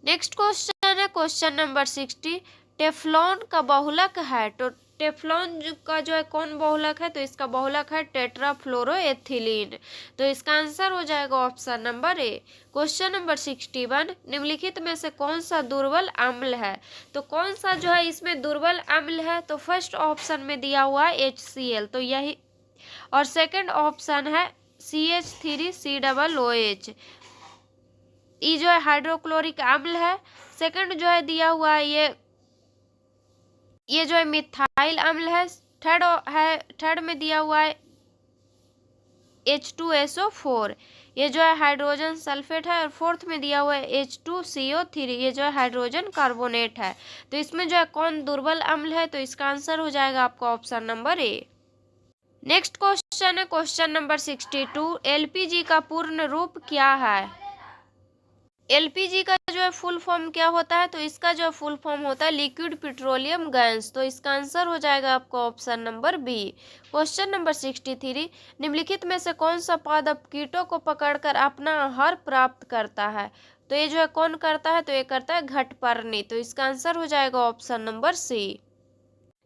Next question है क्वेश्चन नंबर 60। टेफ्लॉन का बहुलक है। तो टेफ्लॉन का जो है कौन बहुलक है? तो इसका बहुलक है टेट्राफ्लोरोएथिलीन। तो इसका आंसर हो जाएगा option number A. Question number 61। निम्नलिखित में से कौन सा दुर्बल अम्ल है? तो कौन सा जो है इसमें दुर्बल अम्ल है? तो फर्स्ट ऑप्शन में दिया हुआ है HCl। तो यही। और सेकंड ऑप्शन है CH3COOH। ये जो है हाइड्रोक्लोरिक अम्ल है। सेकंड जो है दिया हुआ है ये जो है मिथाइल अम्ल है। थर्ड में दिया हुआ है H2SO4। ये जो है हाइड्रोजन सल्फेट है। और फोर्थ में दिया हुआ है H2CO3। ये जो है हाइड्रोजन कार्बोनेट है। तो इसमें जो है कौन दुर्बल अम्ल है? तो इसका आंसर हो जाएगा आपका ऑप्शन नंबर ए। नेक्स्ट क्वेश्चन है क्वेश्चन नंबर 62। LPG का पूर्ण रूप क्या है? LPG का जो है फुल फॉर्म क्या होता है? तो इसका जो फुल फॉर्म होता है लिक्विड पेट्रोलियम गैस। तो इसका आंसर हो जाएगा आपका option number B. Question number 63। निम्नलिखित में से कौन सा पादप कीटों को पकड़कर अपना आहार प्राप्त करता है? तो ये जो है कौन करता है? तो ये करता है घटपर्णी। तो इसका आंसर हो जाएगा option number C.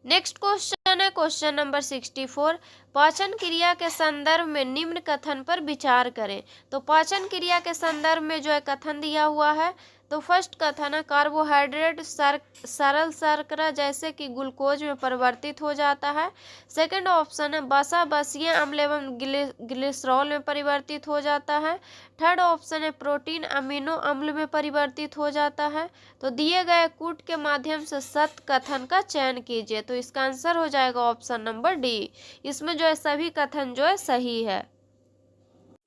Next question है क्वेश्चन नंबर 64। पाचन क्रिया के संदर्भ में निम्न कथन पर विचार करें। तो पाचन क्रिया के संदर्भ में जो है कथन दिया हुआ है। तो फर्स्ट कथन है, कार्बोहाइड्रेट सरल शर्करा जैसे कि ग्लूकोज में परिवर्तित हो जाता है। सेकंड ऑप्शन है, वसा बसीय अम्ल एवं ग्लिसरॉल में परिवर्तित हो जाता है। थर्ड ऑप्शन है, प्रोटीन अमीनो अम्ल में परिवर्तित हो जाता है। तो दिए गए कूट के माध्यम से सत्य कथन का चयन कीजिए। तो इसका आंसर हो जाएगा ऑप्शन नंबर डी। इसमें जो है सभी कथन जो है सही है।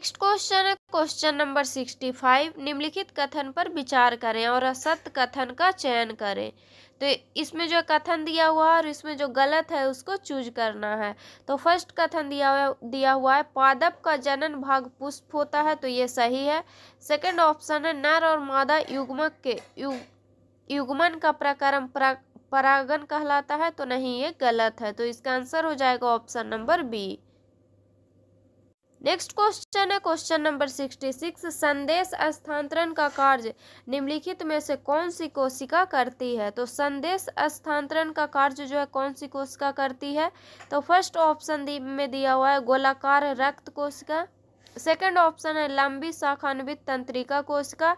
नेक्स्ट क्वेश्चन है क्वेश्चन नंबर 65। निम्नलिखित कथन पर विचार करें और असत्य कथन का चयन करें। तो इसमें जो कथन दिया हुआ है और इसमें जो गलत है उसको चूज करना है। तो फर्स्ट कथन दिया हुआ है पादप का जनन भाग पुष्प होता है, तो ये सही है। सेकंड ऑप्शन है नर और मादा युग्मक के युग्मन का प्रक्रम परागन कहलाता है, तो नहीं, ये गलत है। तो इसका आंसर हो जाएगा option number B. Next question है क्वेश्चन नंबर 66। संदेश स्थानांतरण का कार्य निम्नलिखित में से कौन सी कोशिका करती है। तो संदेश स्थानांतरण का कार्य जो है कौन सी कोशिका करती है। तो फर्स्ट ऑप्शन में दिया हुआ है गोलाकार रक्त कोशिका। सेकंड ऑप्शन है लंबी शाखान्वित तंत्रिका कोशिका।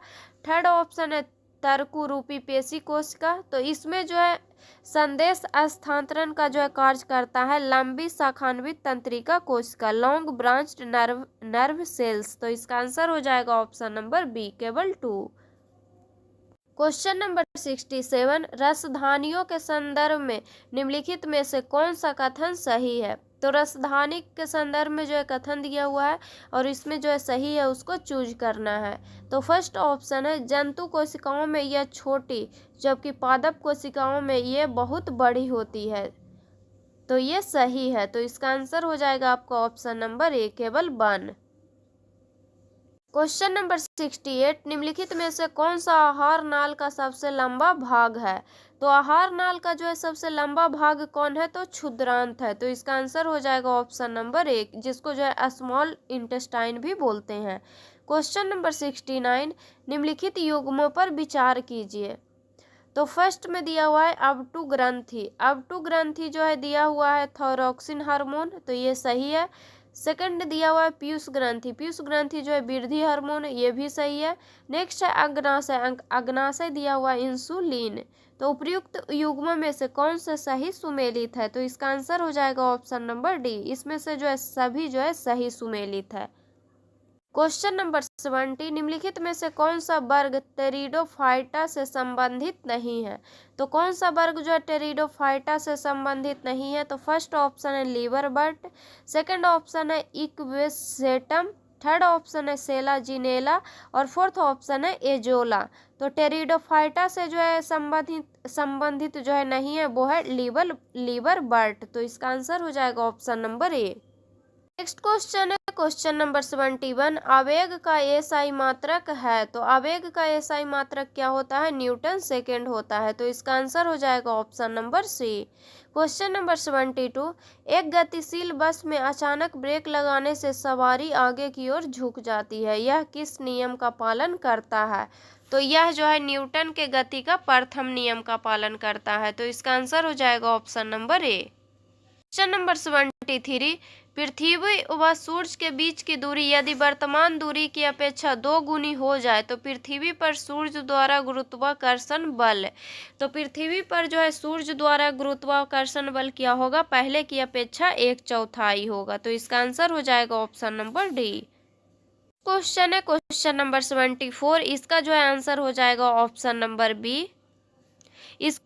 थर्ड ऑप्शन है तर्कु रूपी पेशी कोशिका। तो इसमें जो है संदेश स्थानांतरण का जो है कार्य करता है लंबी शाखान्वित तंत्रिका कोशिका, लॉन्ग ब्रांच्ड नर्व सेल्स। तो इसका आंसर हो जाएगा ऑप्शन नंबर बी, केवल 2। Question number 67। रसधानियों के संदर्भ में निम्नलिखित में से कौन सा कथन सही है। तो रसधानी के संदर्भ में जो है कथन दिया हुआ है और इसमें जो है सही है उसको चूज करना है। तो फर्स्ट ऑप्शन है जंतु कोशिकाओं में यह छोटी जबकि पादप कोशिकाओं में ये बहुत बड़ी होती है, तो ये सही है। तो इसका आंसर हो जाएगा आपका ऑप्शन नंबर ए, केवल 1। Question number 68। निम्नलिखित में से कौन सा आहार नाल का सबसे लंबा भाग है। तो आहार नाल का जो है सबसे लंबा भाग कौन है, तो क्षुद्रांत है। तो इसका आंसर हो जाएगा ऑप्शन नंबर 1, जिसको जो है स्मॉल इंटेस्टाइन भी बोलते हैं। Question number 69। निम्नलिखित युग्मों पर विचार कीजिए। तो फर्स्ट में दिया हुआ है अबटू ग्रंथि। अबटू ग्रंथि जो है दिया हुआ है थायरॉक्सिन हार्मोन, तो ये सही है। सेकंड दिया हुआ है पीयूष ग्रंथि। पीयूष ग्रंथि जो है वृद्धि हार्मोन, ये भी सही है। नेक्स्ट है अग्नाशय। अग्नाशय दिया हुआ है इंसुलिन। तो उपयुक्त युग्म में से कौन सा सही सुमेलित है। तो इसका आंसर हो जाएगा ऑप्शन नंबर डी। इसमें से जो है सभी जो है सही सुमेलित है। Question number 70। निम्नलिखित में से कौन सा वर्ग टेरिडोफाइटा से संबंधित नहीं है। तो कौन सा वर्ग जो है टेरिडोफाइटा से संबंधित नहीं है। तो फर्स्ट ऑप्शन है लीवर बर्ट। सेकंड ऑप्शन है इक्वेसेटम। थर्ड ऑप्शन है सेलाजिनेला और फोर्थ ऑप्शन है एजोला। तो टेरिडोफाइटा से जो है संबंधित जो है नहीं है, वो है लीवर बर्ट। तो इसका आंसर हो जाएगा ऑप्शन नंबर ए। नेक्स्ट क्वेश्चन है क्वेश्चन नंबर 71। आवेग का एसआई मात्रक है। तो आवेग का एसआई मात्रक क्या होता है, न्यूटन सेकेंड होता है। तो इसका आंसर हो जाएगा option number C. Question number 72। एक गतिशील बस में अचानक ब्रेक लगाने से सवारी आगे की ओर झुक जाती है, यह किस नियम का पालन करता है। तो यह जो है न्यूटन के गति का प्रथम नियम का पालन करता है। तो इसका आंसर हो जाएगा option number A. Question number 73। पृथ्वी व सूर्य के बीच की दूरी यदि वर्तमान दूरी की अपेक्षा 2 गुनी हो जाए तो पृथ्वी पर सूर्य द्वारा गुरुत्वाकर्षण बल। तो पृथ्वी पर जो है सूर्य द्वारा गुरुत्वाकर्षण बल क्या होगा, पहले की अपेक्षा 1/4 होगा। तो इसका आंसर हो जाएगा ऑप्शन नंबर डी। क्वेश्चन है क्वेश्चन नंबर 74। इसका जो है आंसर हो जाएगा ऑप्शन नंबर बी। इस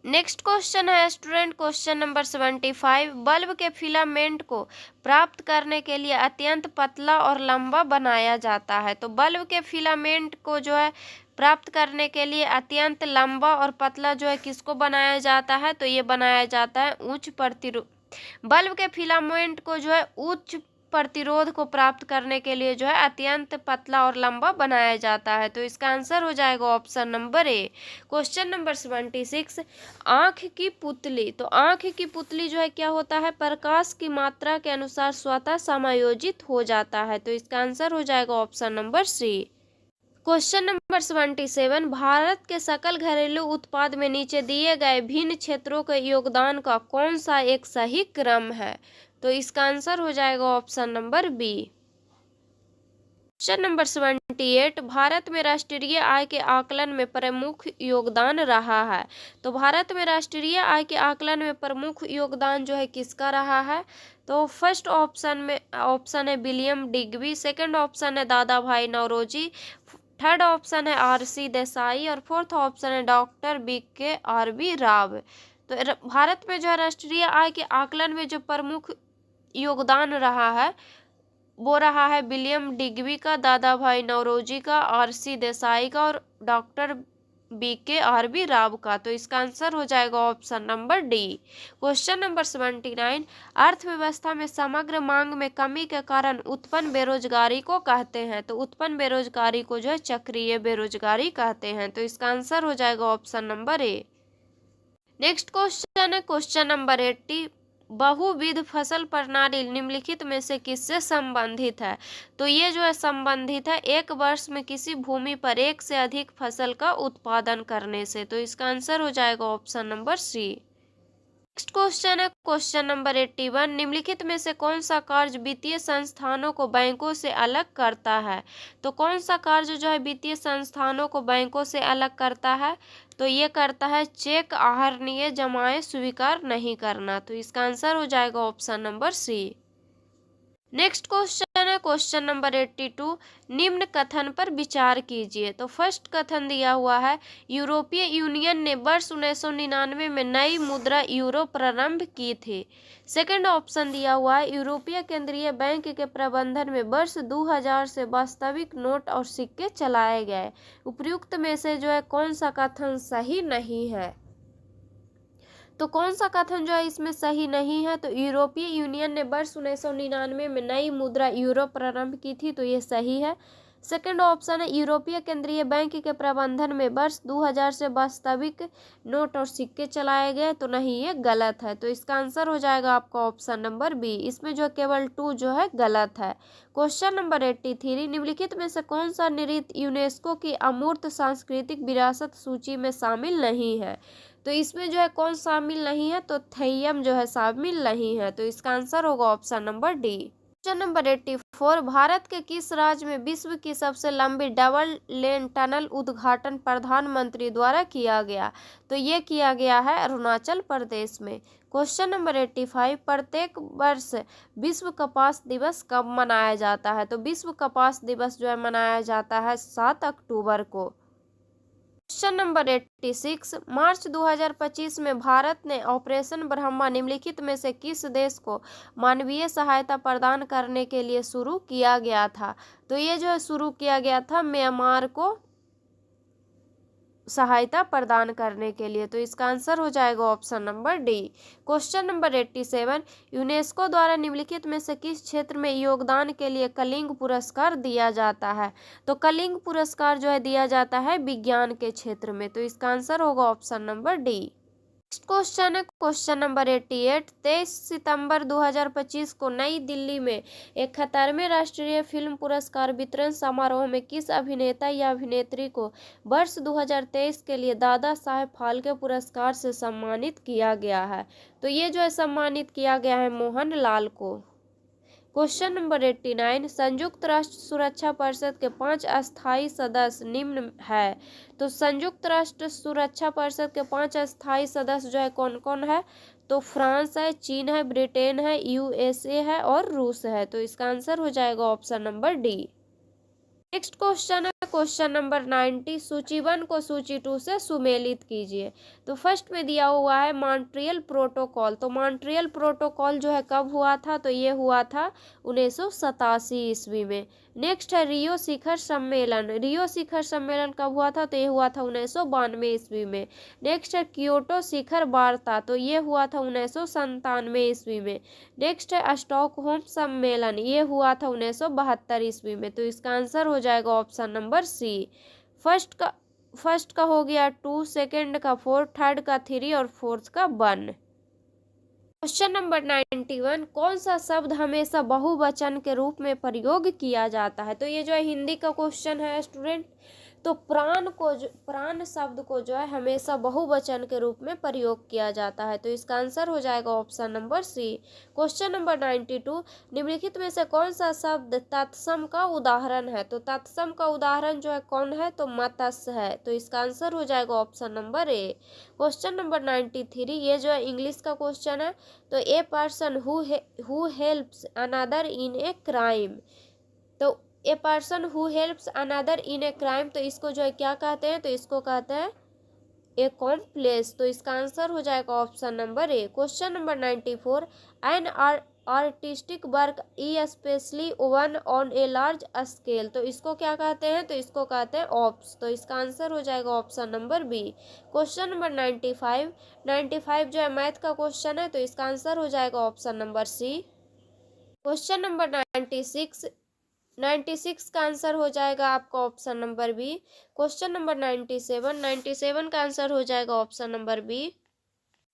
नेक्स्ट क्वेश्चन है स्टूडेंट क्वेश्चन नंबर 75। बल्ब के फिलामेंट को प्राप्त करने के लिए अत्यंत पतला और लंबा बनाया जाता है। तो बल्ब के फिलामेंट को जो है प्राप्त करने के लिए अत्यंत लंबा और पतला जो है किसको बनाया जाता है, तो ये बनाया जाता है उच्च प्रतिरोध। बल्ब के फिलामेंट को जो है उच्च प्रतिरोध को प्राप्त करने के लिए जो है अत्यंत पतला और लंबा बनाया जाता है। तो इसका आंसर हो जाएगा option number A. Question number 76। आँख की पुतली। तो आँख की पुतली जो है क्या होता है, प्रकाश की मात्रा के अनुसार स्वतः समायोजित हो जाता है। तो इसका आंसर हो जाएगा option number C. Question number 77। Bharat के सकल घरेलू उत्पाद में नीचे दिए गए भिन्न क्षेत्रों के योगदान का कौन सा एक सही क्रम है। तो इसका आंसर हो जाएगा option number B. Question number 78। Bharat में राष्ट्रीय आय के आकलन में प्रमुख योगदान रहा है। तो भारत में राष्ट्रीय आय के आकलन में प्रमुख योगदान जो है किसका रहा है। तो फर्स्ट ऑप्शन है विलियम डिग्बी। सेकंड ऑप्शन है दादा भाई नौरोजी। थर्ड ऑप्शन है RC देसाई और फोर्थ ऑप्शन है डॉक्टर BKRB राव। तो भारत में जो है राष्ट्रीय आय के आकलन में जो प्रमुख योगदान रहा है वो रहा है विलियम डिग्बी का, दादा भाई नौरोजी का, आरसी देसाई का और डॉक्टर BKRB राव का। तो इसका आंसर हो जाएगा option number D. Question number 79, अर्थव्यवस्था में समग्र मांग में कमी के कारण उत्पन्न बेरोजगारी को कहते हैं। तो उत्पन्न बेरोजगारी को जो है चक्रीय बेरोजगारी कहते हैं। तो इसका आंसर हो जाएगा ऑप्शन नंबर ए। नेक्स्ट क्वेश्चन है क्वेश्चन नंबर 80, बहुविध फसल प्रणाली निम्नलिखित में से किससे संबंधित है। तो ये जो है संबंधित है एक वर्ष में किसी भूमि पर एक से अधिक फसल का उत्पादन करने से। तो इसका आंसर हो जाएगा option number C. Next question है क्वेश्चन नंबर 81, निम्नलिखित में से कौन सा कार्य वित्तीय संस्थानों को बैंकों से अलग करता है। तो कौन सा कार्य जो है वित्तीय संस्थानों को बैंकों से अलग करता है। तो ये करता है चेक आहरणीय जमाएं स्वीकार नहीं करना। तो इसका आंसर हो जाएगा option number C. Next question है क्वेश्चन नंबर 82, निम्न कथन पर विचार कीजिए। तो फर्स्ट कथन दिया हुआ है यूरोपीय यूनियन ने वर्ष 1999 में नई मुद्रा यूरो प्रारंभ की थी। सेकंड ऑप्शन दिया हुआ है यूरोपीय केंद्रीय बैंक के प्रबंधन में वर्ष 2000 से वास्तविक नोट और सिक्के चलाए गए। उपयुक्त में से जो है कौन सा कथन सही नहीं है। तो कौन सा कथन जो है इसमें सही नहीं है। तो यूरोपीय यूनियन ने वर्ष 1999 में नई मुद्रा यूरो प्रारंभ की थी। तो ये सही है। सेकंड ऑप्शन है यूरोपीय केंद्रीय बैंक के प्रबंधन में वर्ष 2000 से वास्तविक नोट और सिक्के चलाए गए। तो नहीं, ये गलत है। तो इसका आंसर हो जाएगा आपका ऑप्शन नंबर बी। इसमें जो केवल 2 जो है गलत है। क्वेश्चन नंबर 83, निम्नलिखित में से कौन सा नृत्य यूनेस्को की अमूर्त सांस्कृतिक विरासत सूची में शामिल नहीं है। तो इसमें जो है कौन शामिल नहीं है। तो थेयम जो है शामिल नहीं है। तो इसका आंसर होगा option number D. Question number 84, Bharat के किस राज्य में विश्व की सबसे लंबी डबल लेन टनल उद्घाटन प्रधानमंत्री द्वारा किया गया। तो ये किया गया है अरुणाचल प्रदेश में। क्वेश्चन नंबर 85, प्रत्येक वर्ष विश्व कपास दिवस कब मनाया जाता है। तो विश्व कपास दिवस जो है मनाया जाता है 7 अक्टूबर को। क्वेश्चन नंबर 86, मार्च 2025 में भारत ने ऑपरेशन ब्रह्मा निम्नलिखित में से किस देश को मानवीय सहायता प्रदान करने के लिए शुरू किया गया था। तो ये जो है शुरू किया गया था म्यांमार को सहायता प्रदान करने के लिए। तो इसका आंसर हो जाएगा option number D. Question number 87, UNESCO द्वारा निम्नलिखित में से किस क्षेत्र में योगदान के लिए कलिंग पुरस्कार दिया जाता है। तो कलिंग पुरस्कार जो है दिया जाता है विज्ञान के क्षेत्र में। तो इसका आंसर होगा option number D. Next question है क्वेश्चन नंबर 88, 23 सितंबर 2025 को नई दिल्ली में 71वें राष्ट्रीय फिल्म पुरस्कार वितरण समारोह में किस अभिनेता या अभिनेत्री को वर्ष 2023 के लिए दादा साहेब फाल्के पुरस्कार से सम्मानित किया गया है। तो ये जो है सम्मानित किया गया है मोहन लाल को। क्वेश्चन नंबर 89, संयुक्त राष्ट्र सुरक्षा परिषद के 5 अस्थायी सदस्य निम्न है। तो संयुक्त राष्ट्र सुरक्षा परिषद के 5 अस्थायी सदस्य जो है कौन कौन है। तो फ्रांस है, चीन है, ब्रिटेन है, USA है और रूस है। तो इसका आंसर हो जाएगा option number D. Next question है क्वेश्चन नंबर 90, सूची 1 को सूची 2 से सुमेलित कीजिए। तो फर्स्ट में दिया हुआ है मॉन्ट्रियल प्रोटोकॉल। तो मॉन्ट्रियल प्रोटोकॉल जो है कब हुआ था। तो ये हुआ था 1987 ईस्वी में। नेक्स्ट है रियो शिखर सम्मेलन। रियो शिखर सम्मेलन कब हुआ था। तो ये हुआ था 1992 ईस्वी में। नेक्स्ट है क्योटो शिखर वार्ता। तो ये हुआ था 1997 ईस्वी में। नेक्स्ट है स्टॉकहोम सम्मेलन। ये हुआ था 1972 ईस्वी में। तो इसका आंसर हो जाएगा ऑप्शन नंबर सी। फर्स्ट का हो गया 2, सेकंड का 4, थर्ड का 3 और फोर्थ का 1। क्वेश्चन नंबर 91, कौन सा शब्द हमेशा बहुवचन के रूप में प्रयोग किया जाता है। तो ये जो है हिंदी का क्वेश्चन है स्टूडेंट। तो प्राण शब्द को जो है हमेशा बहुवचन के रूप में प्रयोग किया जाता है। तो इसका आंसर हो जाएगा option number C. Question number 92, निम्नलिखित में से कौन सा शब्द तत्सम का उदाहरण है। तो तत्सम का उदाहरण जो है कौन है। तो मत्स्य है। तो इसका आंसर हो जाएगा option number A. Question number 93, ये जो है इंग्लिश का क्वेश्चन है। तो a person who helps another in a crime. तो a person who helps another in a crime. तो इसको जो है क्या कहते हैं। तो इसको कहते हैं एकॉम्प्लिस। तो इसका आंसर हो जाएगा option number A. Question number 94, an artistic work E specially one on a large scale. तो इसको क्या कहते हैं? तो इसको कहते हैं ऑप्स। तो इसका आंसर हो जाएगा option number B. Question number 95, 95 जो है मैथ का क्वेश्चन है, तो इसका आंसर हो जाएगा option number C. Question number 96, 96 का आंसर हो जाएगा आपका option number B. Question number 97, 97 का आंसर हो जाएगा option number B.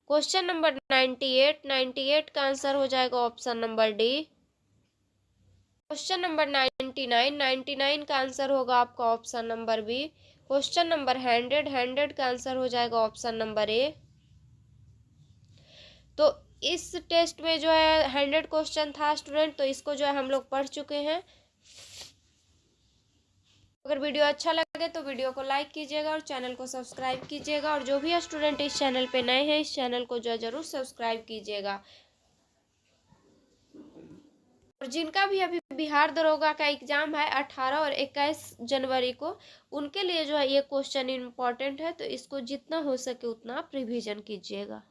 Question number 98, 98 का आंसर हो जाएगा option number D. Question number 99, 99 का आंसर होगा आपका option number B. Question number 100, 100 का आंसर हो जाएगा ऑप्शन नंबर ए। तो इस टेस्ट में जो है 100 क्वेश्चन था स्टूडेंट, तो इसको जो है हम लोग पढ़ चुके हैं। अगर वीडियो अच्छा लगे तो वीडियो को लाइक कीजिएगा और चैनल को सब्सक्राइब कीजिएगा, और जो भी स्टूडेंट इस चैनल पे नए हैं इस चैनल को जो है जरूर सब्सक्राइब कीजिएगा। और जिनका भी अभी बिहार दरोगा का एग्जाम है 18 और 21 जनवरी को, उनके लिए जो है ये क्वेश्चन इम्पोर्टेंट है, तो इसको जितना हो सके उतना आप रिवीजन कीजिएगा।